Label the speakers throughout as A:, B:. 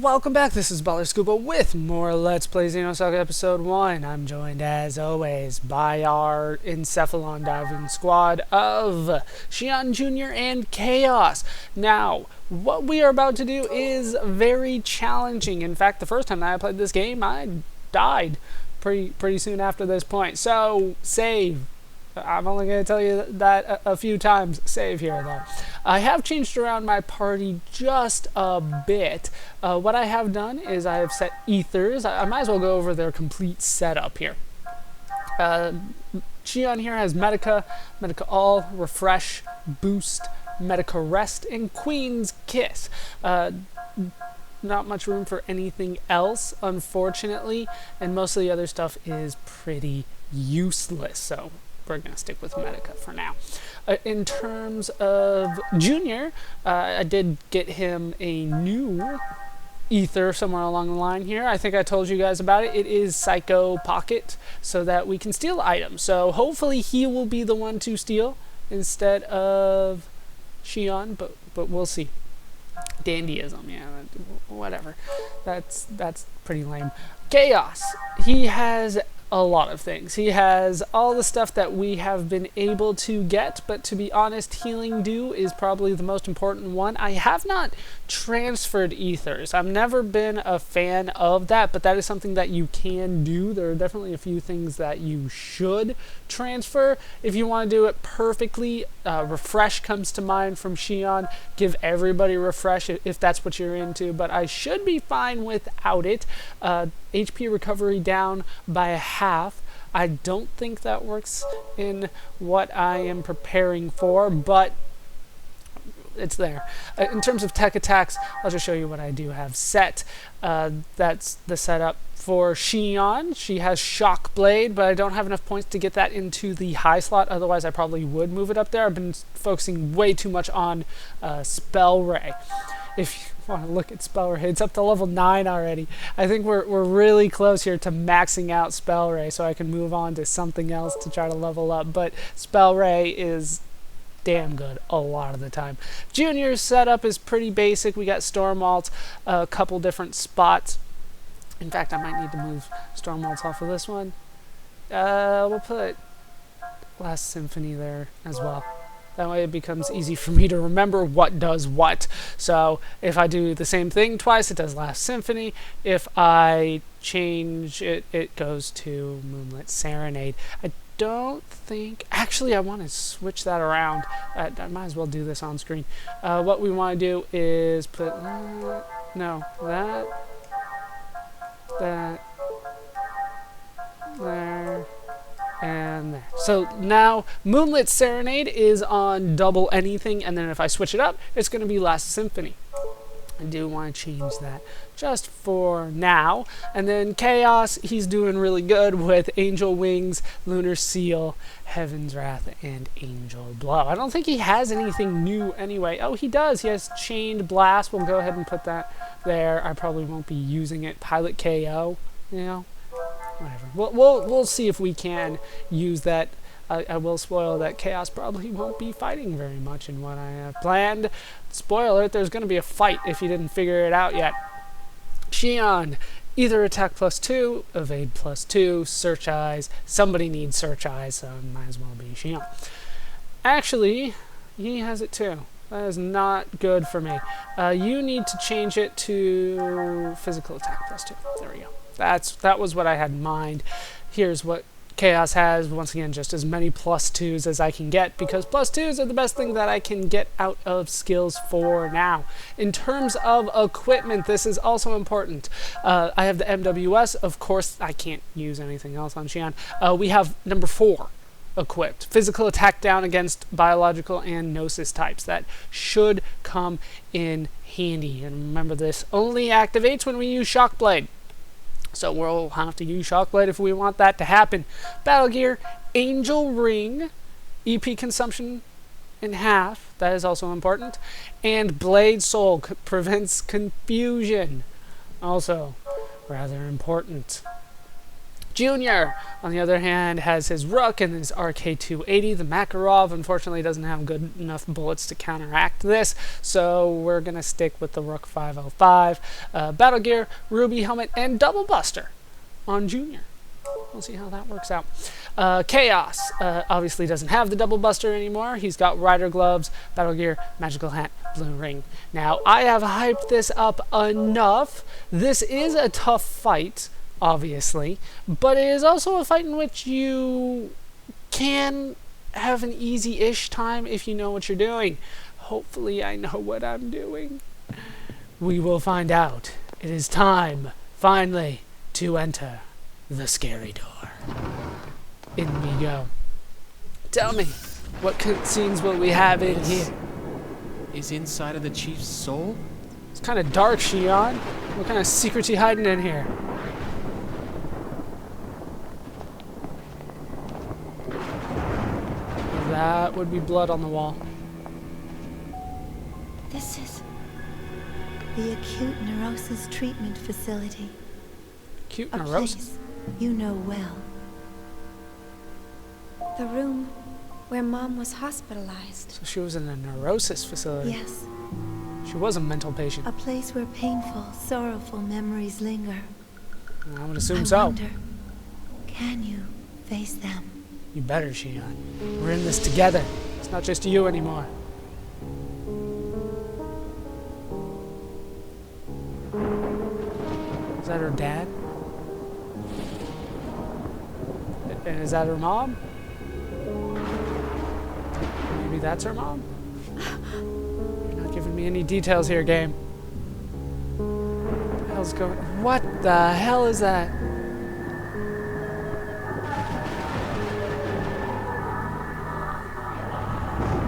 A: welcome back. This is Baller Scuba with more Let's Play Xenosaga Episode 1. I'm joined, as always, by our Encephalon diving squad of Shion Jr. and KOS. Now, what we are about to do is very challenging. In fact, the first time that I played this game, I died pretty soon after this point. So, save. I'm only going to tell you that a few times. Save here, though. I have changed around my party just a bit. What I have done is I have set ethers. I might as well go over their complete setup here. Shion here has Medica, Medica All, Refresh, Boost, Medica Rest, and Queen's Kiss. Not much room for anything else, unfortunately, and most of the other stuff is pretty useless. So we're going to stick with Medica for now. In terms of Junior, I did get him a new ether somewhere along the line here. I think I told you guys about it. It is Psycho Pocket, so that we can steal items. So hopefully he will be the one to steal instead of Shion, but we'll see. Dandyism, yeah, whatever. That's pretty lame. KOS, he has a lot of things. He has all the stuff that we have been able to get, but to be honest, Healing Dew is probably the most important one. I have not transferred ethers. I've never been a fan of that, but that is something that you can do. There are definitely a few things that you should transfer if you want to do it perfectly. Refresh comes to mind from Shion. Give everybody Refresh if that's what you're into, but I should be fine without it. HP recovery down by a half. I don't think that works in what I am preparing for, but it's there. In terms of tech attacks, I'll just show you what I do have set. That's the setup for Shion. She has Shock Blade, but I don't have enough points to get that into the high slot. Otherwise, I probably would move it up there. I've been focusing way too much on Spell Ray. If you want to look at Spell Ray, it's up to level 9 already. I think we're really close here to maxing out Spell Ray, so I can move on to something else to try to level up. But Spell Ray is damn good a lot of the time. Junior's setup is pretty basic. We got Storm Alt, a couple different spots. In fact, I might need to move Storm Alt off of this one. We'll put Last Symphony there as well. That way it becomes easy for me to remember what does what. So if I do the same thing twice, it does Last Symphony. If I change it, it goes to Moonlit Serenade. I don't think... Actually, I want to switch that around. I might as well do this on screen. What we want to do is put... no, that... there, and there. So now Moonlit Serenade is on double anything, and then if I switch it up, it's going to be Last Symphony. I do want to change that just for now. And then KOS, he's doing really good with Angel Wings, Lunar Seal, Heaven's Wrath, and Angel Blow. I don't think he has anything new anyway. Oh, he does. He has Chained Blast. We'll go ahead and put that there. I probably won't be using it. Pilot KO, you know, whatever. We'll see if we can use that. I will spoil that KOS probably won't be fighting very much in what I have planned. Spoiler alert, there's going to be a fight if you didn't figure it out yet. Shion, either attack +2, evade +2, search eyes. Somebody needs search eyes, so it might as well be Shion. Actually, he has it too. That is not good for me. You need to change it to physical attack +2. There we go. That was what I had in mind. Here's what KOS has, once again, just as many +2s as I can get, because +2s are the best thing that I can get out of skills for now. In terms of equipment, this is also important. I have the MWS. Of course, I can't use anything else on Shion. We have number 4 equipped. Physical attack down against biological and Gnosis types. That should come in handy. And remember, this only activates when we use Shock Blade. So we'll have to use Shock Blade if we want that to happen. Battle Gear, Angel Ring, EP consumption in half. That is also important. And Blade Soul prevents confusion. Also rather important. Junior, on the other hand, has his Rook and his RK-280. The Makarov, unfortunately, doesn't have good enough bullets to counteract this, so we're going to stick with the Rook 505. Battle Gear, Ruby Helmet, and Double Buster on Junior. We'll see how that works out. Chaos obviously doesn't have the Double Buster anymore. He's got Rider Gloves, Battle Gear, Magical Hat, Blue Ring. Now, I have hyped this up enough. This is a tough fight, obviously, but it is also a fight in which you can have an easy-ish time if you know what you're doing. Hopefully I know what I'm doing. We will find out. It is time, finally, to enter the scary door. In we go. Tell me, what cutscenes will we have in here?
B: Is inside of the chief's soul?
A: It's kind of dark, Shion. What kind of secrets you hiding in here? That would be blood on the wall.
C: This is the acute neurosis treatment facility.
A: Acute
C: A
A: neurosis?
C: place you know well. The room where Mom was hospitalized.
A: So she was in a neurosis facility.
C: Yes,
A: She was a mental patient.
C: a place where painful, sorrowful memories linger.
A: I would assume
C: I
A: so.
C: wonder, can you face them?
A: You better, Shion. We're in this together. It's not just you anymore. Is that her dad? And is that her mom? Maybe that's her mom? You're not giving me any details here, game. What the hell's going on? What the hell is that?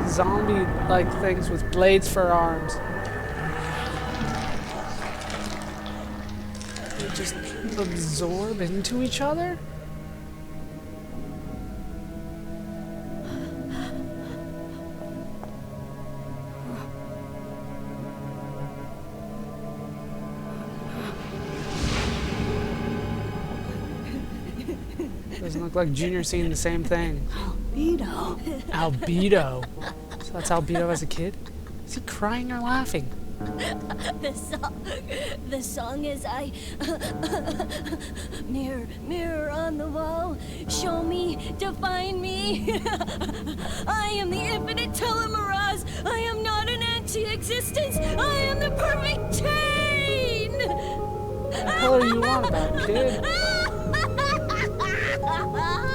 A: Zombie-like things with blades for arms. They just absorb into each other? Doesn't look like Junior's seeing the same thing.
C: Albedo.
A: Albedo. So that's Albedo as a kid? Is he crying or laughing?
D: The song is mirror, mirror on the wall, show me, define me. I am the infinite telomerase. I am not an anti-existence. I am the perfect chain.
A: What the hell are you on about, kid?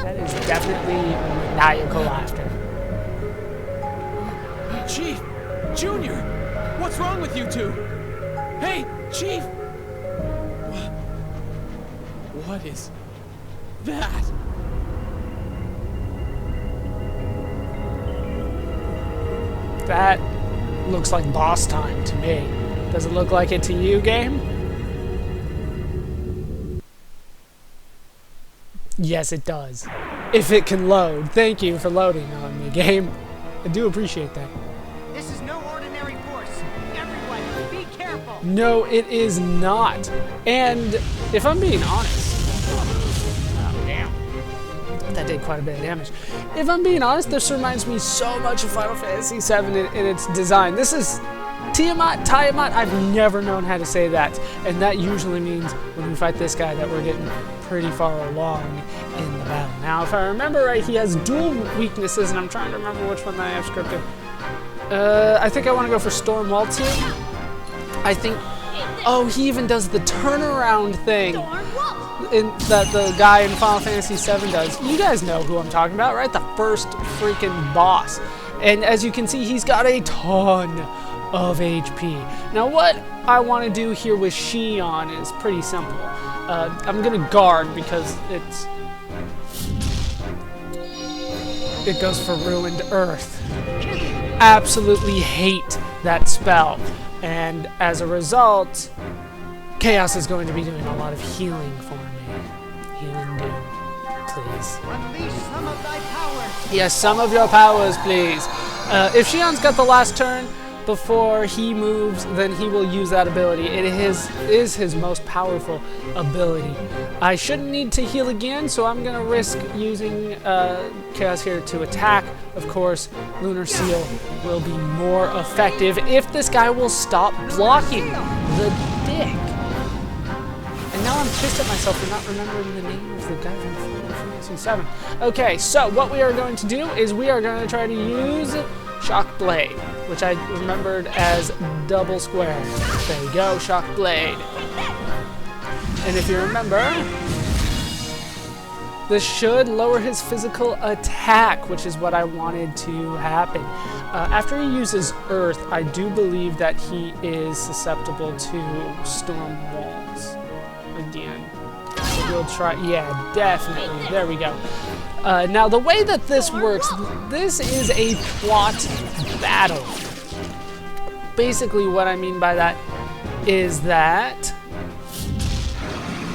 A: That is definitely maniacal laughter.
B: Chief! Junior! What's wrong with you two? Hey, Chief! What is that?
A: That looks like boss time to me. Does it look like it to you, game? Yes, it does. If it can load. Thank you for loading on me, game. I do appreciate that.
E: This is no ordinary force. Everyone, be careful.
A: No, it is not. And if I'm being honest, oh damn, that did quite a bit of damage. If I'm being honest, this reminds me so much of Final Fantasy VII in its design. This is Tiamat. I've never known how to say that, and that usually means when we fight this guy that we're getting pretty far along in the battle. Now, if I remember right, he has dual weaknesses, and I'm trying to remember which one that I have scripted. I think I want to go for Storm Waltz here. I think. Oh, he even does the turnaround thing that the guy in Final Fantasy VII does. You guys know who I'm talking about, right? The first freaking boss. And as you can see, he's got a ton of HP. Now, what I want to do here with Shion is pretty simple. I'm gonna guard because it goes for Ruined Earth. Absolutely hate that spell, and as a result, Chaos is going to be doing a lot of healing for me. Healing Doom, please.
E: Unleash some of thy powers.
A: Yes, some of your powers, please. If Shion's got the last turn, before he moves, then he will use that ability. It is his most powerful ability. I shouldn't need to heal again, so I'm going to risk using Chaos here to attack. Of course, Lunar Seal will be more effective if this guy will stop blocking the dick. And now I'm pissed at myself for not remembering the name of the guy from Final Fantasy VII. Okay, so what we are going to do is we are going to try to use Shock Blade, which I remembered as double square. There you go, Shock Blade. And if you remember, this should lower his physical attack, which is what I wanted to happen. After he uses Earth, I do believe that he is susceptible to storm walls again. So we'll try, yeah, definitely, there we go. Now the way that this works, this is a plot battle. Basically what I mean by that is that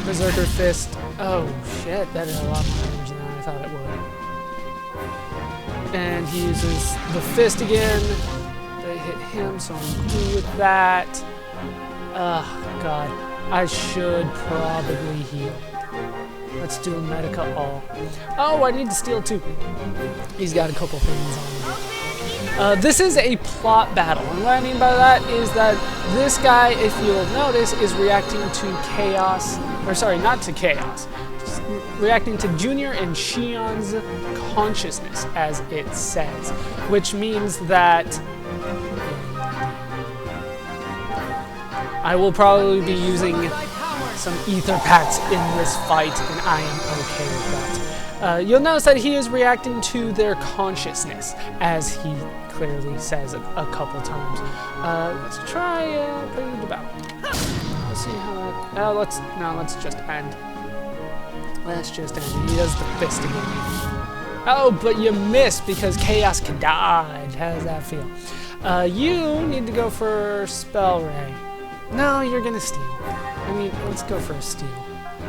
A: Berserker Fist, oh shit, that is a lot more damage than I thought it would. And he uses the fist again. They hit him, so I'm cool with that. Oh god, I should probably heal. Let's do a Medica all. Oh, I need to steal too. He's got a couple things on him. This is a plot battle, and what I mean by that is that this guy, if you'll notice, is reacting to Chaos, or sorry, not to Chaos, reacting to Junior and Shion's consciousness, as it says, which means that I will probably be using some ether packs in this fight, and I am okay with that. You'll notice that he is reacting to their consciousness, as he clearly says a couple times. Let's try Prelude to Battle. Let's see how that. Let's just end. Let's just end. He does the fist again. Oh, but you missed because Chaos can dodge. How does that feel? You need to go for Spell Ray. No, you're gonna steal. I mean, let's go for a steal.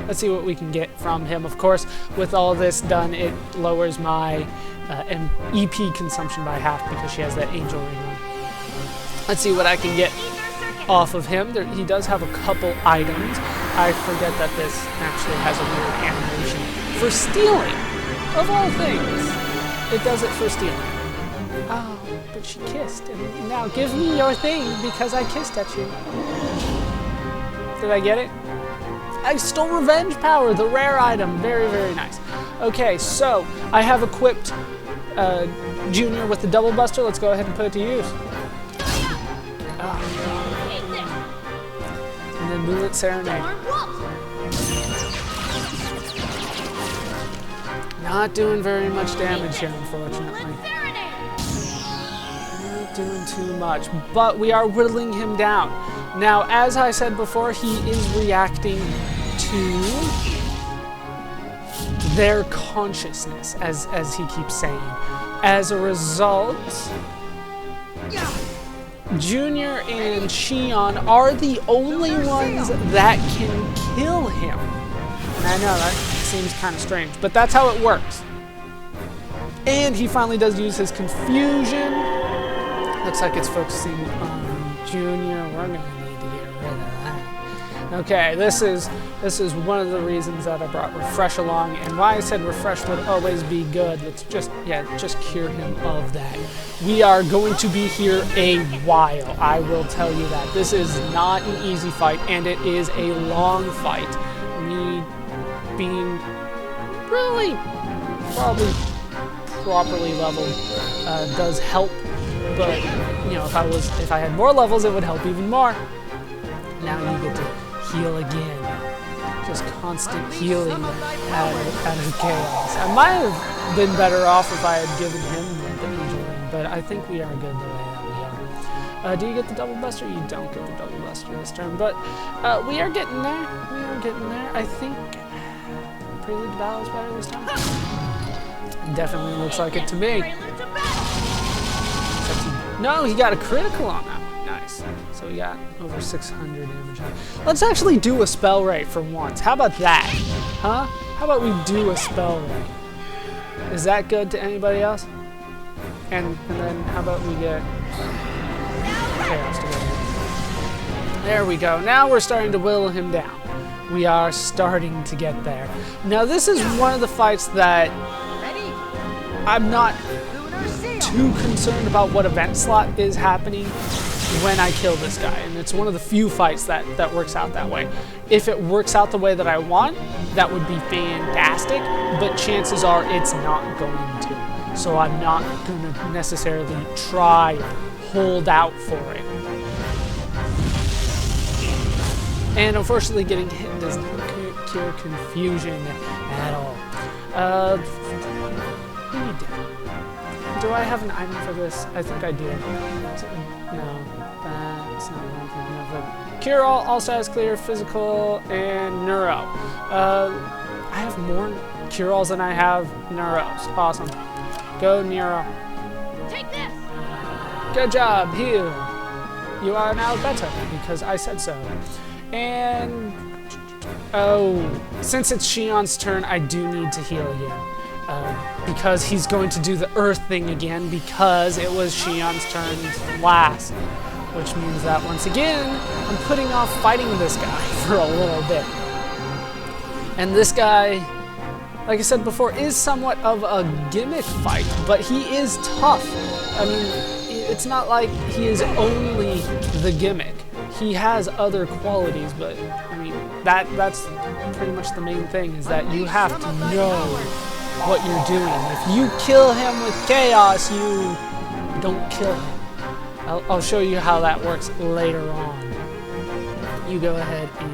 A: Let's see what we can get from him. Of course, with all this done, it lowers my EP consumption by half because she has that angel ring on. Let's see what I can get off of him. He does have a couple items. I forget that this actually has a weird animation for stealing, of all things. It does it for stealing. Oh, but she kissed. And now give me your thing because I kissed at you. Did I get it? I stole Revenge Power, the rare item. Very, very nice. Okay, so I have equipped Junior with the Double Buster. Let's go ahead and put it to use. And then Moonlit Serenade. Not doing very much damage here, unfortunately. Not doing too much, but we are whittling him down. Now, as I said before, he is reacting to their consciousness, as he keeps saying. As a result, Junior and Shion are the only ones that can kill him. And I know that seems kind of strange, but that's how it works. And he finally does use his confusion. Looks like it's focusing on Junior. We're gonna need to get rid of that. Okay, this is one of the reasons that I brought Refresh along, and why I said Refresh would always be good. Let's just cure him of that. We are going to be here a while, I will tell you that. This is not an easy fight, and it is a long fight. Me being really probably properly leveled does help, but you know, if I had more levels, it would help even more. Now you get to heal again. Just constant healing out of Chaos. I might have been better off if I had given him the angel ring, but I think we are good the way that we are. Do you get the Double Buster? You don't get the Double Buster this turn, but we are getting there. We are getting there. I think Prelude to Battle is better this time. Definitely looks like it to me. No, he got a critical on that one. Nice. So we got over 600 damage. Let's actually do a spell rate for once. How about that? Huh? How about we do a spell rate? Is that good to anybody else? And then how about we get chaos to go here. There we go. Now we're starting to whittle him down. We are starting to get there. Now this is one of the fights that
E: Ready?
A: I'm not
E: Lunar seal.
A: too concerned about what event slot is happening when I kill this guy, and it's one of the few fights that works out that way. If it works out the way that I want, that would be fantastic, but chances are it's not going to. So I'm not going to necessarily try or hold out for it. And unfortunately getting hit does not cure confusion at all. Do I have an item for this? I think I do. No, that's not what I'm thinking of. But Cure all status clear, physical, and neuro. I have more cure-alls than I have neuros. Awesome. Go neuro.
D: Take this!
A: Good job, heal. You are now better because I said so. And since it's Shion's turn, I do need to heal again. Because he's going to do the earth thing again because it was Shion's turn last. Which means that once again, I'm putting off fighting this guy for a little bit. And this guy, like I said before, is somewhat of a gimmick fight, but he is tough. I mean, it's not like he is only the gimmick. He has other qualities, but I mean, that's pretty much the main thing, is that you have to know what you're doing. If you kill him with chaos, you don't kill him. I'll show you how that works later on. You go ahead and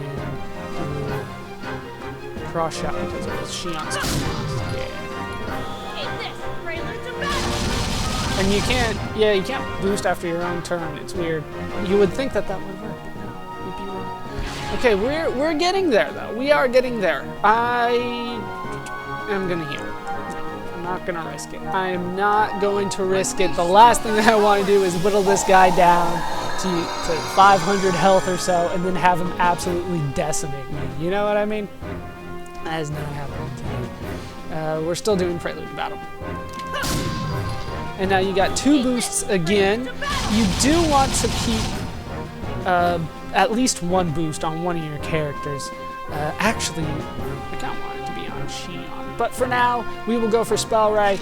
A: do cross shot because it was Shion's turn.
D: Take this! Prelude to battle!
A: And you can't boost after your own turn. It's weird. You would think that would work, but no, you'd be wrong. Okay, we're getting there though. We are getting there. I am gonna heal. I'm not gonna risk it. I am not going to risk it. The last thing that I want to do is whittle this guy down to 500 health or so, and then have him absolutely decimate me. You know what I mean? That is not happening to me. We're still doing Prelude to Battle. And now you got 2 boosts again. You do want to keep at least 1 boost on one of your characters. Actually, I kind of want it to be on Shion. But for now, we will go for Spell Ray.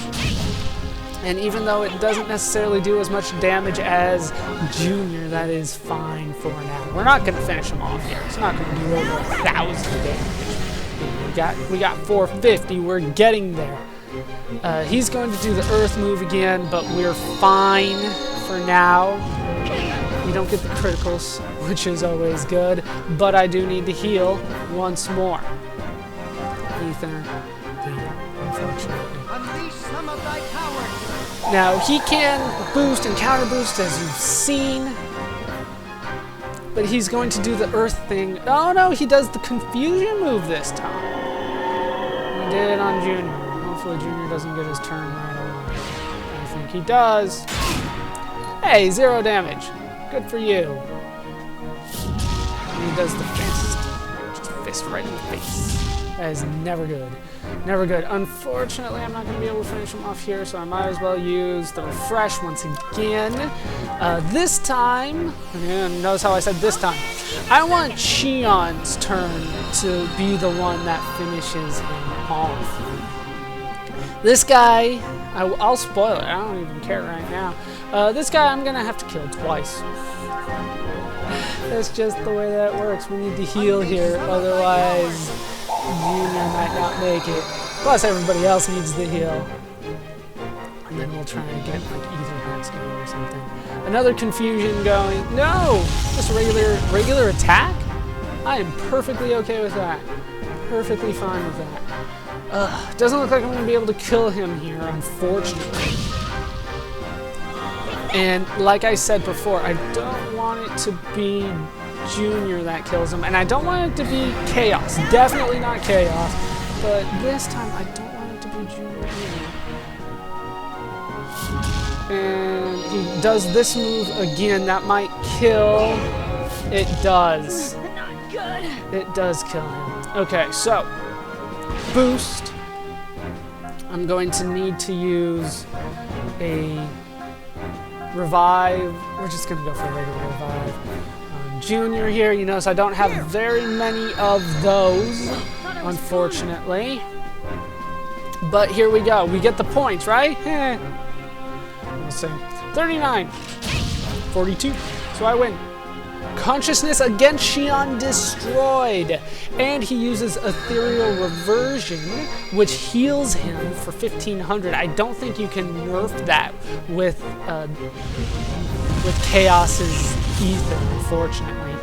A: And even though it doesn't necessarily do as much damage as Junior, that is fine for now. We're not going to finish him off here. It's not going to do over 1,000 damage. We got 450. We're getting there. He's going to do the Earth move again, but we're fine for now. We don't get the criticals, which is always good, but I do need to heal once more. Ether, unfortunately.
E: Unleash some of thy power.
A: Now, he can boost and counter boost, as you've seen, but he's going to do the Earth thing. Oh no, he does the Confusion move this time. He did it on Junior. Hopefully Junior doesn't get his turn right away. I think he does. Hey, 0 damage. Good for you. And he does the fist. Just fist right in the face. That is never good. Never good. Unfortunately, I'm not going to be able to finish him off here, so I might as well use the refresh once again. This time, and notice how I said this time, I want Shion's turn to be the one that finishes him off. This guy, I'll spoil it. I don't even care right now. This guy I'm going to have to kill twice. That's just the way that works. We need to heal here, otherwise Junior might not make it. Plus everybody else needs to heal. And then we'll try and get like either hearts going or something. Another confusion going. No! Just regular attack? I am perfectly okay with that. Perfectly fine with that. Doesn't look like I'm going to be able to kill him here, unfortunately. And like I said before, I don't want it to be Junior that kills him, and I don't want it to be Chaos. Definitely not Chaos, but this time I don't want it to be Junior either. And he does this move again. That might kill. It does.
D: Not good!
A: It does kill him. Okay, so boost. I'm going to need to use a revive. We're just gonna go for a regular revive. Junior here, you notice I don't have very many of those, unfortunately. But here we go. We get the points, right? Let's see. 39. 42. So I win. Consciousness against Shion destroyed. And he uses Ethereal Reversion, which heals him for 1500. I don't think you can nerf that with Chaos's Ether, unfortunately.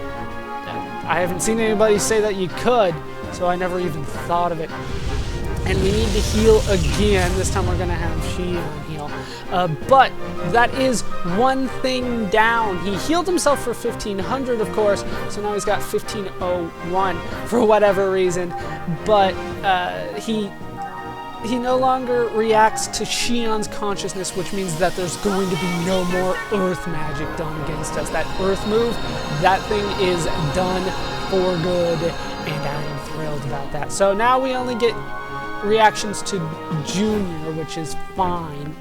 A: I haven't seen anybody say that you could, so I never even thought of it. And we need to heal again. This time we're going to have Shion heal. But that is one thing down. He healed himself for 1500, of course, so now he's got 1501 for whatever reason. But he no longer reacts to Shion's consciousness, which means that there's going to be no more Earth magic done against us. That Earth move, that thing is done for good, and I'm thrilled about that. So now we only get reactions to Junior, which is fine.